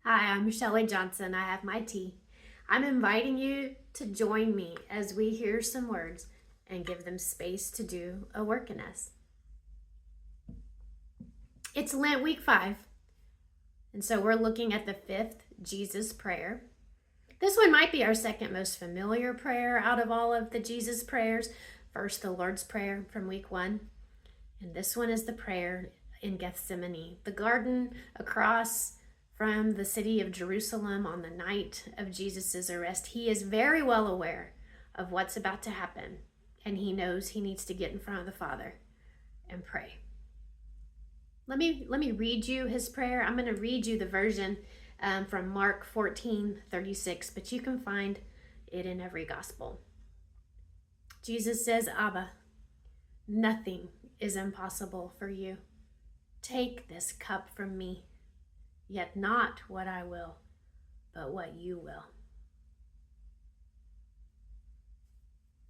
Hi, I'm Shelley Johnson. I have my tea. I'm inviting you to join me as we hear some words and give them space to do a work in us. It's Lent week 5, and so we're looking at the 5th Jesus prayer. This one might be our second most familiar prayer out of all of the Jesus prayers. First, the Lord's Prayer from week 1, and this one is the prayer in Gethsemane, the garden across from the city of Jerusalem on the night of Jesus' arrest. He is very well aware of what's about to happen, and he knows he needs to get in front of the Father and pray. Let me read you his prayer. I'm going to read you the version from Mark 14:36, but you can find it in every gospel. Jesus says, Abba, nothing is impossible for you. Take this cup from me. Yet not what I will, but what you will.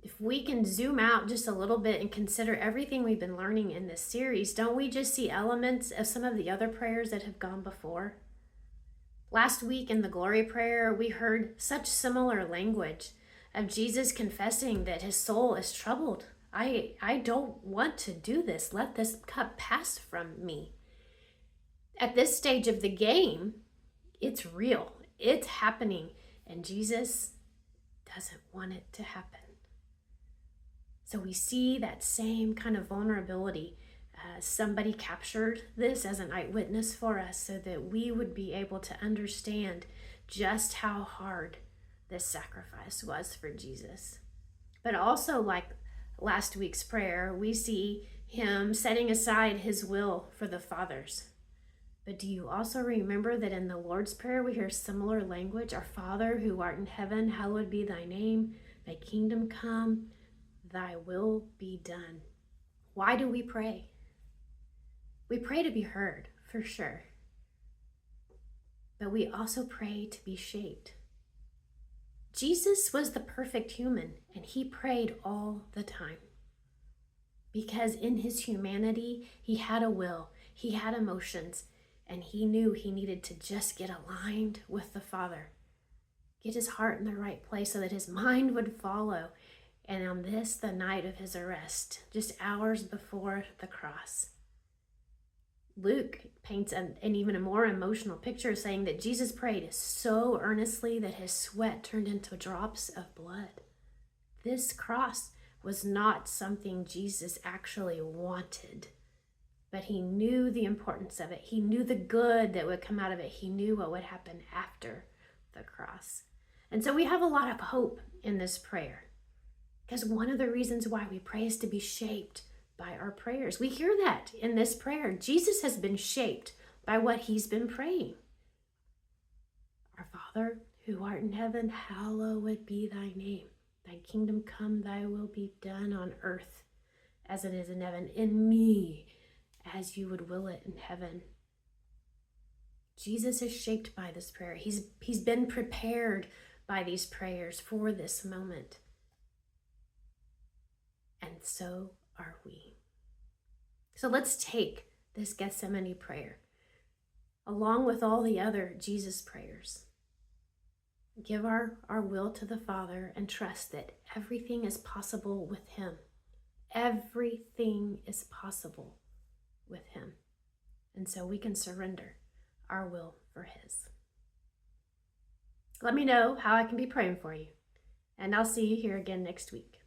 If we can zoom out just a little bit and consider everything we've been learning in this series, don't we just see elements of some of the other prayers that have gone before? Last week in the glory prayer, we heard such similar language of Jesus confessing that his soul is troubled. I don't want to do this. Let this cup pass from me. At this stage of the game, it's real. It's happening. And Jesus doesn't want it to happen. So we see that same kind of vulnerability. Somebody captured this as an eyewitness for us so that we would be able to understand just how hard this sacrifice was for Jesus. But also, like last week's prayer, we see him setting aside his will for the Father's. But do you also remember that in the Lord's Prayer we hear similar language? Our Father who art in heaven, hallowed be thy name. Thy kingdom come, thy will be done. Why do we pray? We pray to be heard, for sure. But we also pray to be shaped. Jesus was the perfect human, and he prayed all the time. Because in his humanity, he had a will, he had emotions, and he knew he needed to just get aligned with the Father, get his heart in the right place so that his mind would follow. And on this, the night of his arrest, just hours before the cross, Luke paints an even a more emotional picture, saying that Jesus prayed so earnestly that his sweat turned into drops of blood. This cross was not something Jesus actually wanted, but he knew the importance of it. He knew the good that would come out of it. He knew what would happen after the cross. And so we have a lot of hope in this prayer, because one of the reasons why we pray is to be shaped by our prayers. We hear that in this prayer. Jesus has been shaped by what he's been praying. Our Father who art in heaven, hallowed be thy name. Thy kingdom come, thy will be done on earth as it is in heaven. In me, as you would will it in heaven. Jesus is shaped by this prayer. He's been prepared by these prayers for this moment. And so are we. So let's take this Gethsemane prayer, along with all the other Jesus prayers. Give our will to the Father and trust that everything is possible with him. Everything is possible with him. And so we can surrender our will for his. Let me know how I can be praying for you, and I'll see you here again next week.